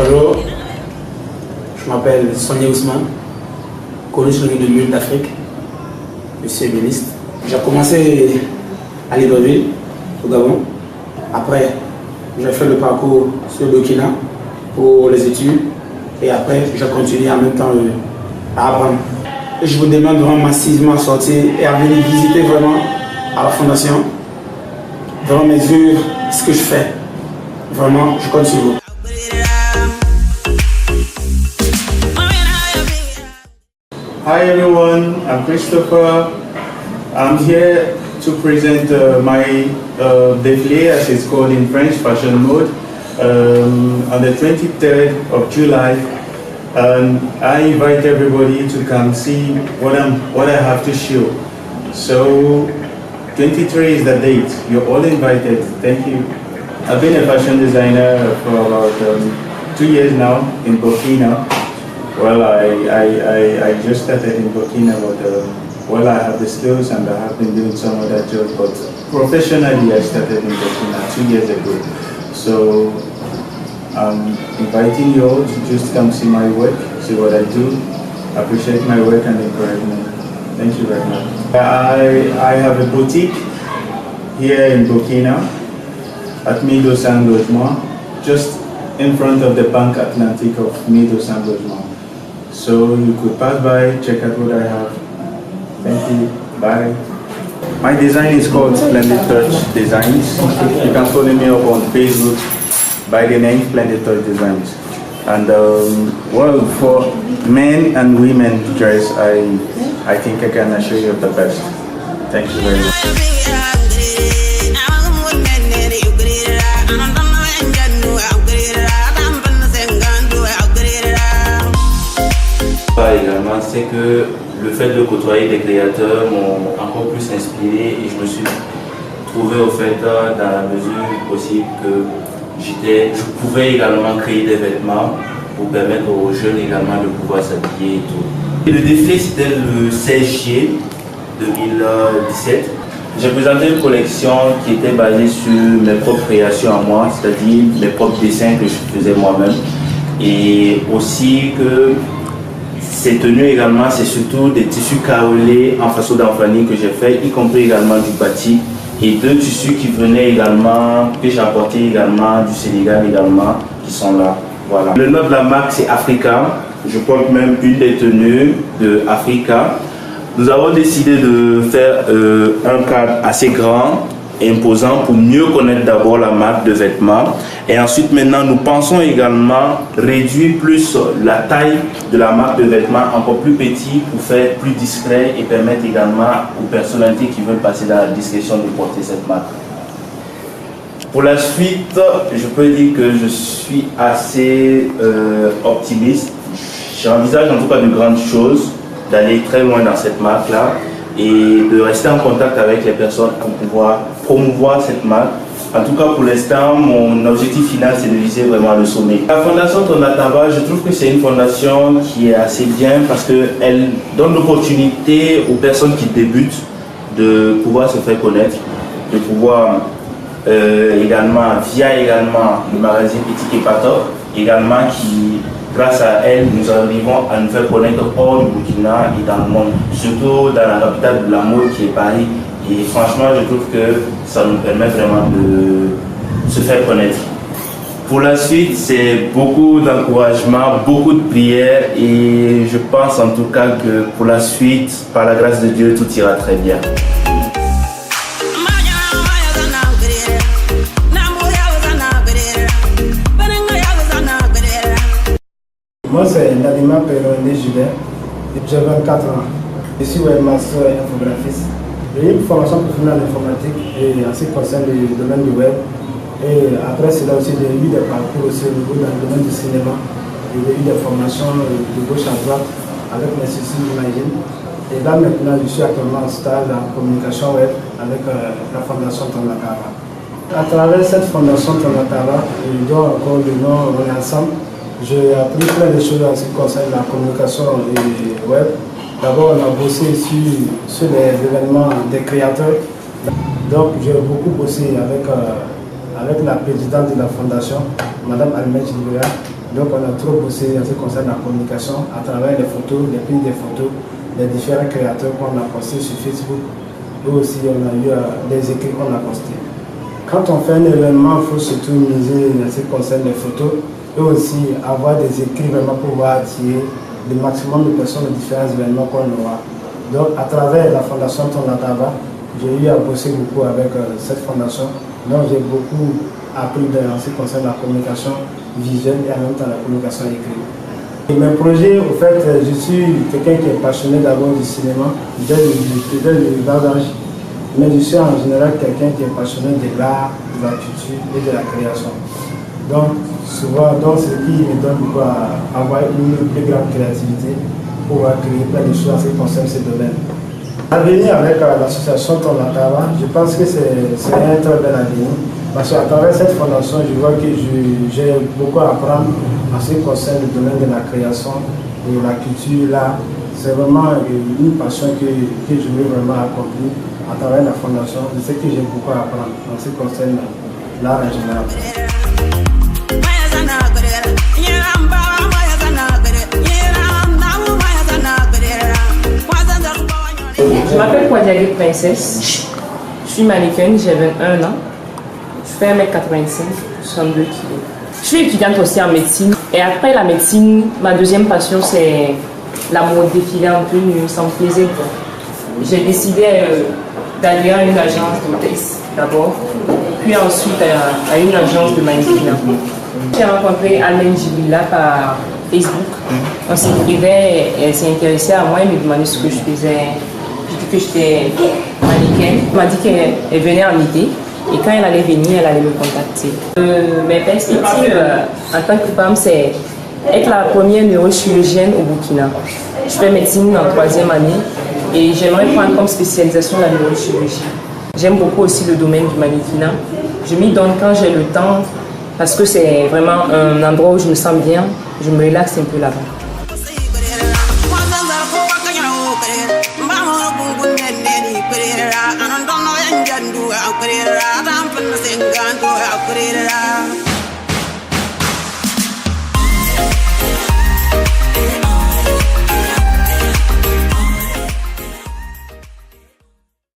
Bonjour, je m'appelle Sonia Ousmane, connu sur le nom de Mule d'Afrique. Je suis ébéniste. J'ai commencé à Libreville, au Gabon. Après, j'ai fait le parcours sur le Burkina pour les études. Et après, j'ai continué en même temps à apprendre. Et je vous demande vraiment massivement à sortir et à venir visiter vraiment à la fondation, vraiment mes œuvres, ce que je fais. Vraiment, je compte sur vous. Hi everyone, I'm Christopher. I'm here to present my défilé, as it's called in French, fashion mode, on the 23rd of July. And I invite everybody to come see what I have to show. So 23 is the date. You're all invited. Thank you. I've been a fashion designer for about 2 years now in Burkina. Well, I just started in Burkina, but well, I have the skills and I have been doing some other jobs, but professionally I started in Burkina 2 years ago. So I'm inviting you all to just come see my work, see what I do. Appreciate my work and encouragement. Thank you very much. I have a boutique here in Burkina at Mido-San Logement, just in front of the Bank Atlantic of Mido-San Logement. So you could pass by, check out what I have. Thank you. Bye. My design is called Splendid Touch Designs. You can follow me up on Facebook by the name Splendid Touch Designs. And well, for men and women dress, I think I can assure you of the best. Thank you very much. Également, c'est que le fait de côtoyer des créateurs m'ont encore plus inspiré et je me suis trouvé au fait dans la mesure possible que je pouvais également créer des vêtements pour permettre aux jeunes également de pouvoir s'habiller et tout. Et le défilé c'était le 16 juillet 2017. J'ai présenté une collection qui était basée sur mes propres créations à moi, c'est-à-dire mes propres dessins que je faisais moi-même et aussi que ces tenues également, c'est surtout des tissus carrelés en façon d'enflammer que j'ai fait, y compris également du batik et deux tissus qui venaient également, que j'ai apporté également du Sénégal également, qui sont là. Voilà. Le nom de la marque c'est Africa. Je porte même une des tenues de Africa. Nous avons décidé de faire un cadre assez grand, imposant pour mieux connaître d'abord la marque de vêtements et ensuite maintenant nous pensons également réduire plus la taille de la marque de vêtements encore plus petit pour faire plus discret et permettre également aux personnalités qui veulent passer dans la discrétion de porter cette marque. Pour la suite, je peux dire que je suis assez optimiste. J'envisage en tout cas de grandes choses, d'aller très loin dans cette marque là et de rester en contact avec les personnes pour pouvoir promouvoir cette marque. En tout cas, pour l'instant, mon objectif final, c'est de viser vraiment le sommet. La fondation Tonataba, je trouve que c'est une fondation qui est assez bien parce qu'elle donne l'opportunité aux personnes qui débutent de pouvoir se faire connaître, de pouvoir également, via également le magazine Petit Kepator, également qui, grâce à elle, nous arrivons à nous faire connaître hors du Burkina et dans le monde, surtout dans la capitale de la mode qui est Paris. Et franchement, je trouve que ça nous permet vraiment de se faire connaître. Pour la suite, c'est beaucoup d'encouragement, beaucoup de prières et je pense en tout cas que pour la suite, par la grâce de Dieu, tout ira très bien. Moi, c'est Nadima Perroné Julien, j'ai 24 ans. Je suis webmaster et infographiste. J'ai une formation professionnelle en informatique et en ce qui concerne le domaine du web. Et après cela aussi, j'ai eu des parcours aussi au niveau dans le domaine du cinéma. J'ai eu des formations de gauche à droite avec mes soucis, j'imagine. Et là maintenant, je suis actuellement en stage en communication web avec la fondation Tonataba. À travers cette fondation Tonataba, je dois encore le nom, on est ensemble. J'ai appris plein de choses en ce qui concerne la communication et web. D'abord, on a bossé sur les événements des créateurs. Donc, j'ai beaucoup bossé avec la présidente de la fondation, Madame Almej Libéa. Donc on a trop bossé en ce qui concerne la communication à travers les photos, les prises des photos, les différents créateurs qu'on a postés sur Facebook. Et aussi on a eu des écrits qu'on a postés. Quand on fait un événement, il faut surtout miser en ce qui concerne les photos et aussi avoir des écrits vraiment pour pouvoir attirer le maximum de personnes aux différents événements qu'on aura. Donc à travers la fondation Tonataba, j'ai eu à bosser beaucoup avec cette fondation. Donc j'ai beaucoup appris en ce qui concerne la communication visuelle et en même temps la communication écrite. Et mes projets, au fait, je suis quelqu'un qui est passionné d'abord du cinéma, dès le bas âge, mais je suis en général quelqu'un qui est passionné de l'art, de la culture et de la création. Donc souvent, c'est ce qui me donne beaucoup à avoir une plus grande créativité pour pouvoir créer plein de choses en ce qui concerne ces domaines. L'avenir avec l'association Tonataba, je pense que c'est un très bel avenir. Parce qu'à travers cette fondation, je vois que j'ai beaucoup à apprendre en ce qui concerne le domaine de la création, de la culture. Là, c'est vraiment une passion que je veux vraiment accomplir à travers la fondation. Je sais que j'ai beaucoup à apprendre en ce qui concerne l'art en général. Je m'appelle Kwadiagé Princesse, je suis mannequin, j'ai 21 ans, je fais 1m85, 62 kg. Je suis étudiante aussi en médecine et après la médecine, ma deuxième passion c'est la mode, défiler en tenue, ça me plaisait. J'ai décidé d'aller à une agence d'hôtesse d'abord, puis ensuite à une agence de mannequinat. J'ai rencontré Almen Jibila par Facebook, on s'écrivait, elle s'est intéressée à moi, elle me demandait ce que je faisais. Que j'étais mannequin. Elle m'a dit qu'elle venait en été et quand elle allait venir, elle allait me contacter. Mes perspectives en tant que femme, c'est être la première neurochirurgienne au Burkina. Je fais médecine en 3e année et j'aimerais prendre comme spécialisation la neurochirurgie. J'aime beaucoup aussi le domaine du mannequinat. Je m'y donne quand j'ai le temps parce que c'est vraiment un endroit où je me sens bien, je me relaxe un peu là-bas. I don't know,